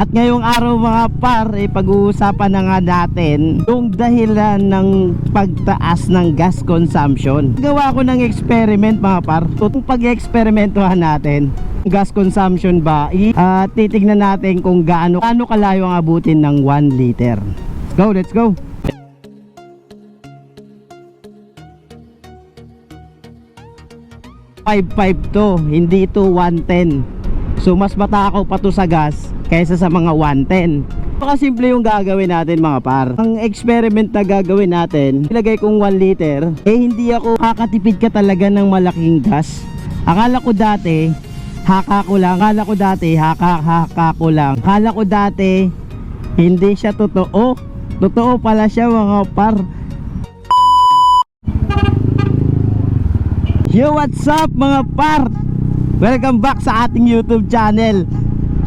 At ngayong araw mga par, pag-uusapan na nga natin yung dahilan ng pagtaas ng gas consumption. Gawa ko ng experiment mga par. Itong pag-experimentohan natin, gas consumption ba, titignan natin kung gaano kalayo ang abutin ng 1 liter. Let's go! 5.5 to, hindi ito 110. So mas matakaw pa to sa gas kaysa sa mga 110. Simple yung gagawin natin mga par. Ang experiment na gagawin natin, ilagay kong 1 liter, hindi ako kakatipid ka talaga ng malaking gas. Akala ko dati haka ko lang. Akala ko dati hindi siya totoo. Totoo pala siya mga par. Yo, what's up mga par? Welcome back sa ating YouTube channel.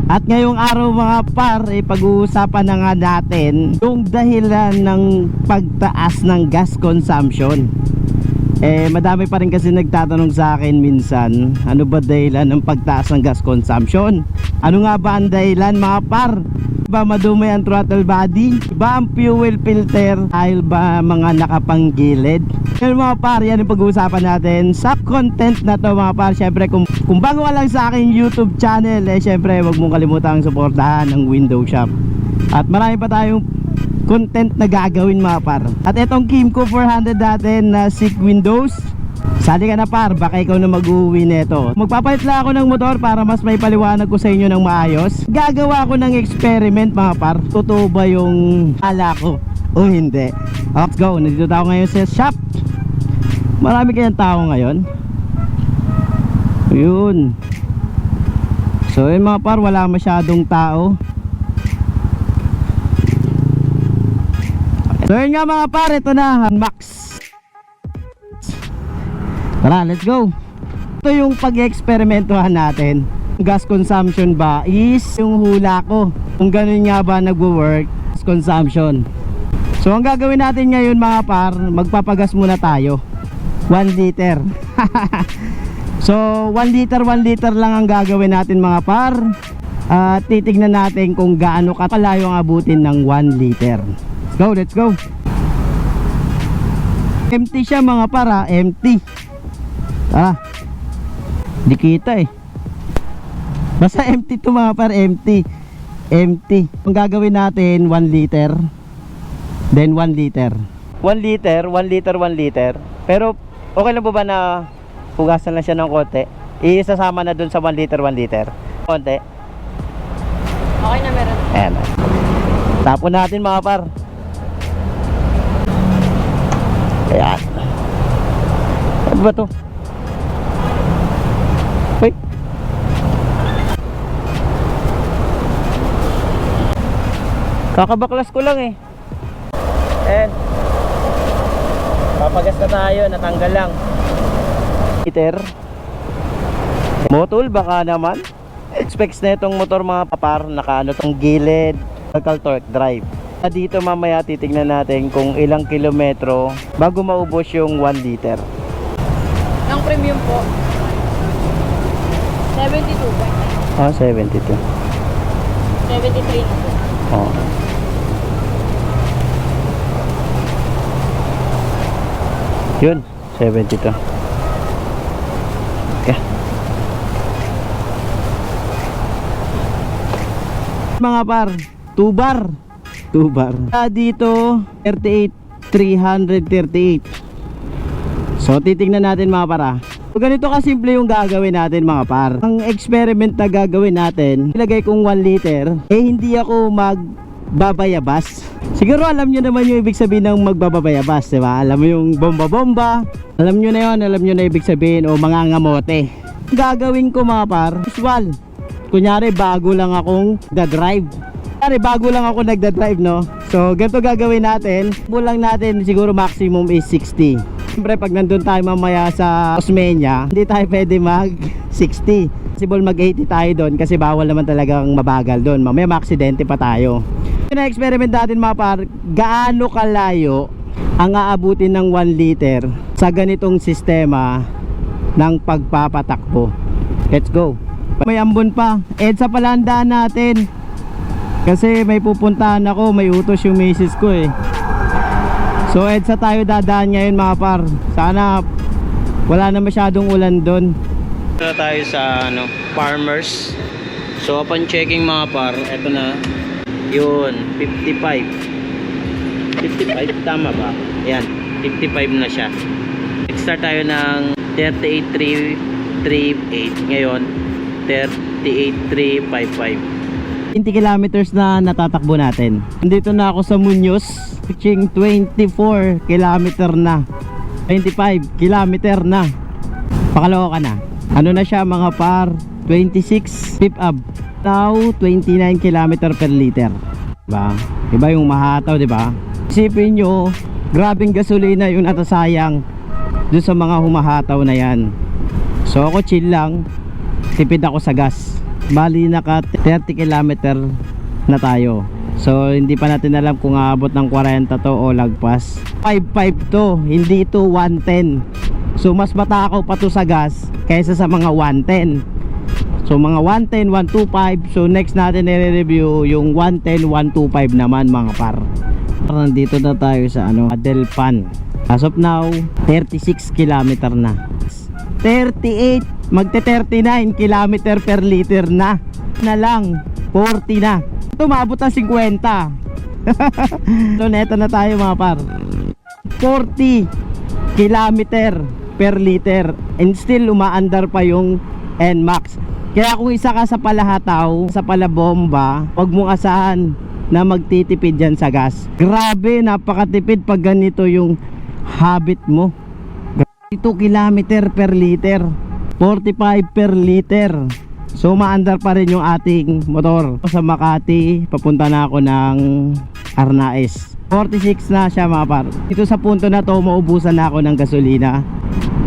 At ngayong araw mga par, pag-uusapan na nga natin yung dahilan ng pagtaas ng gas consumption. Madami pa rin kasi nagtatanong sa akin minsan, ano ba dahilan ng pagtaas ng gas consumption? Ano nga ba ang dahilan mga par? Ba madumi ang throttle body? Ba ang fuel filter? Dahil ba mga nakapanggilid? Ngayon mga par, yan yung pag-uusapan natin sa content na to mga par. Syempre kung bago ka lang sa aking YouTube channel, syempre wag mong kalimutang suportahan ang Window Shop. At marami pa tayong content na gagawin mga par. At itong Kimco 400 natin na SICK windows, sali ka na par, baka ikaw na mag-uwi nito. Magpapalit lang ako ng motor para mas may paliwanag ko sa inyo ng maayos. Gagawa ko ng experiment mga par. Totoo ba yung ala ko o hindi? Let's go, nandito tayo ngayon sa shop. Marami kayang tao ngayon. Yun. So yun mga par, wala masyadong tao. So yun nga mga par, ito na Max. Tara, let's go. Ito yung pag-experimentohan natin. Gas consumption ba is yung hula ko, kung ganun nga ba nagwo-work gas consumption. So ang gagawin natin ngayon mga par, magpapagas muna tayo 1 liter. So 1 liter lang ang gagawin natin mga par. Titignan natin kung gaano kalayo ang abutin ng 1 liter. Let's go. Empty siya mga para, empty. Di kita basta empty to mga par, empty. Ang gagawin natin 1 liter, then 1 liter. 1 liter. Pero okay lang po ba na hugasan lang siya ng konti? Isasama na dun sa 1 liter. Konti. Okay na, meron. Ayan. Tapon natin mga par. Ayan. Ano ba to? Wait. Kakabaklas ko lang Ayan. Papagas na tayo, natanggal lang. Liter. Motul baka naman. Specs na itong motor mga papar, nakaano tong gilid, local torque drive. Dito mamaya titignan natin kung ilang kilometro bago maubos yung 1 liter. Ang premium po 72 po. 72. 73 na po. Yun, 72. Okay. Mga par, 2 bar. Dito 38,338. So titingnan natin mga para. So ganito kasimple yung gagawin natin mga par. Ang experiment na gagawin natin, ilagay kong 1 liter, hindi ako magbabayabas. Siguro alam nyo naman yung ibig sabihin ng magbabayabas, diba? Alam mo yung bomba-bomba, alam nyo na yun, alam nyo na ibig sabihin, o mga ngamote. Gagawin ko mga par, usual. Kunyari bago lang akong drive, no? So ganito gagawin natin, bulang natin siguro maximum is 60. Siyempre pag nandun tayo mamaya sa Osmeña, hindi tayo pwede mag 60. Possible mag 80 tayo doon kasi bawal naman talagang mabagal doon. Mamaya maaksidente pa tayo. Na-experiment natin mga par, gaano kalayo ang aabutin ng 1 liter sa ganitong sistema ng pagpapatakbo. Let's go. May ambon pa. EDSA pala ang daan natin. Kasi may pupuntahan ako, may utos yung misis ko eh. So EDSA tayo dadaan ngayon mga par. Sana wala na masyadong ulan doon. Dito tayo sa Farmers. So upon checking mga par, eto na yun, 55 tama ba? Yan, 55 na siya. Start tayo ng 38,338. Ngayon 38,355. 20 kilometers na natatakbo natin. Nandito na ako sa Muñoz, reaching 24 kilometer na. 25 kilometer na. Pakalawa ka na. Ano na siya mga par? 26 pip up. Now 29 kilometer per liter. Diba? Iba yung mahataw, diba? Isipin nyo, grabing gasolina yung natasayang doon sa mga humahataw na yan. So ako chill lang, tipid ako sa gas. Bali naka 30 kilometer na tayo. So hindi pa natin alam kung aabot ng 40 to o lagpas. 55 to, hindi ito 110. So mas matakaw pa to sa gas kaysa sa mga 110. So mga 110, 125. So next natin i-review yung 110, 125 naman mga par. Nandito na tayo sa Delpan. As of now 36 kilometer na. 38, magte-39 kilometer per liter na lang, 40 na. Ito maabot ng 50. So neto na tayo mga par, 40 kilometer per liter, and still umaandar pa yung NMAX. Kaya kung isa ka sa palahataw, sa palabomba, huwag mong asahan na magtitipid dyan sa gas. Grabe, napakatipid pag ganito yung habit mo. 2 kilometer per liter, 45 per liter. So maandar pa rin yung ating motor. Sa Makati, papunta na ako ng Arnaez. 46 na siya mga par. Dito sa punto na to, maubusan na ako ng gasolina.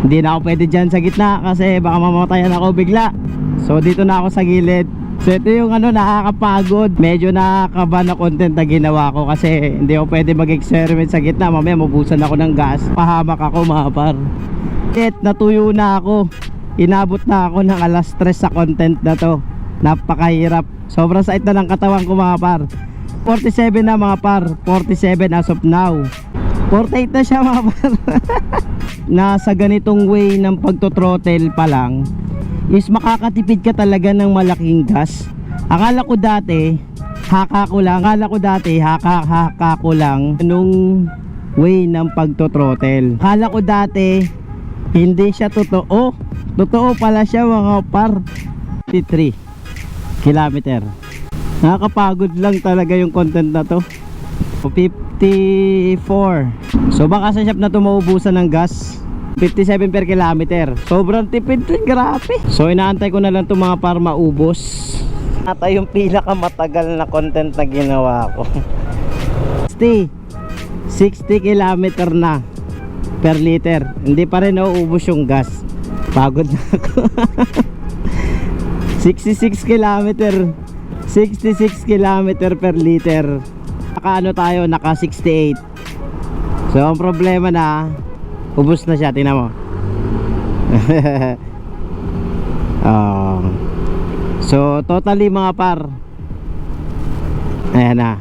Hindi na ako pwede dyan sa gitna kasi baka mamatayan ako bigla. So dito na ako sa gilid. So ito yung nakakapagod. Medyo nakakaba na content na ginawa ko kasi hindi ako pwede mag-experiment sa gitna. Mamaya mabusan ako ng gas, pahamak ako mga par. Natuyo na ako. Inabot na ako ng alas 3 sa content na to. Napakahirap. Sobrang sakit na ng katawan ko mga par. 47 na mga par, 47 as of now. 48 na siya mga par. Nasa ganitong way ng pagto-throttle pa lang is makakatipid ka talaga ng malaking gas. Akala ko dati haka ko lang nung way ng pagto-throttle. Akala ko dati hindi siya totoo. Totoo pala siya mga par. 53 kilometer. Nakakapagod lang talaga yung content na to. 54. So baka sa shop na to maubusan ng gas. 57 per kilometer. Sobrang tipid rin, grabe. So inaantay ko na lang itong mga par maubos. Ito yung pinakamatagal na content na ginawa ko. 60 kilometer na per liter. Hindi pa rin nauubos yung gas. Pagod na ako. 66 kilometer 66 kilometer per liter. Naka tayo, naka 68. So ang problema na ubos na siya, tingnan mo. Oh. So totally mga par, ayan na.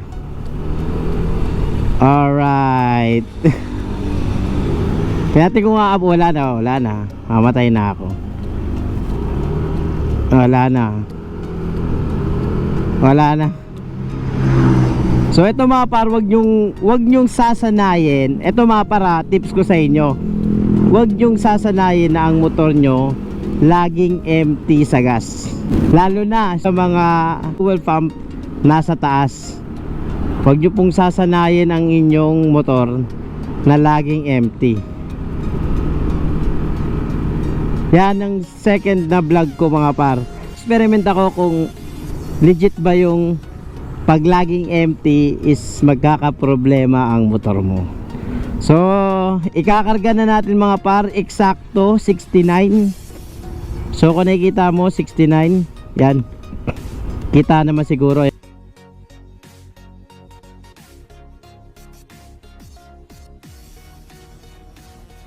Alright. Kaya tingin ko nga, wala na. Mamatay na ako. Wala na. So ito mga par, wag nyong sasanayin. Ito mga para tips ko sa inyo. Wag nyong sasanayin na ang motor nyo laging empty sa gas. Lalo na sa mga fuel pump nasa taas. Wag nyo pong sasanayin ang inyong motor na laging empty. Yan ang second na vlog ko mga par. Experiment ako kung legit ba yung pag laging empty is magkakaproblema ang motor mo. So ikakarga na natin mga par, eksakto 69. So kung nakikita mo 69, yan, kita naman siguro.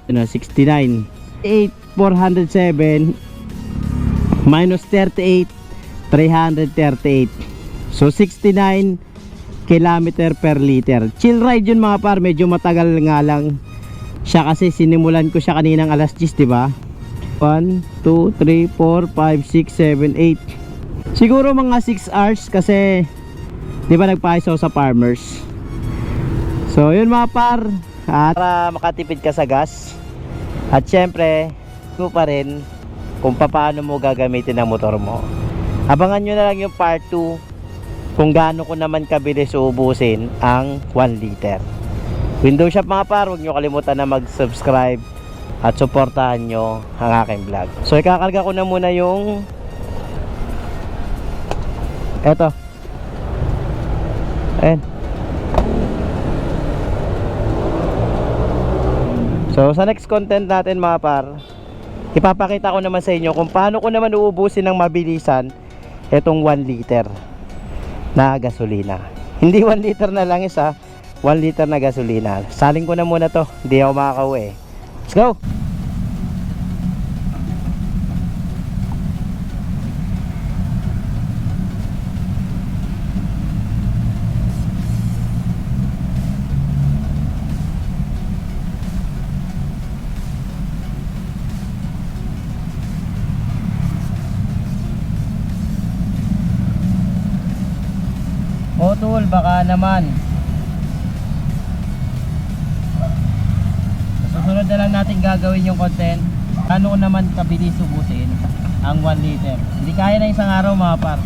69, 8,407 minus 38, 338. So 69 kilometer per liter. Chill ride yun mga par, medyo matagal nga lang siya kasi sinimulan ko siya kaninang alas 10, di ba? 1, 2, 3, 4, 5, 6, 7, 8. Siguro mga 6 hours kasi di ba nagpaisaw sa farmers. So yun mga par, at para makatipid ka sa gas. At syempre, ko pa rin kung paano mo gagamitin ang motor mo. Abangan nyo na lang yung part 2 kung gaano ko naman kabilis uubusin ang 1 liter. Window shop mga par, huwag nyo kalimutan na mag-subscribe at suportahan nyo ang aking vlog. So ikakarga ko na muna yung eto. Ayan. So sa next content natin mga par, ipapakita ko naman sa inyo kung paano ko naman uubusin ng mabilisan itong 1 liter na gasolina. Hindi 1 liter na lang isa, 1 liter na gasolina. Saling ko na muna to, hindi ako makakauwi. Let's go! O tol, baka naman susunod na lang natin gagawin yung content. Ano naman kabilis ubusin ang 1 liter. Hindi kaya na isang araw mga par.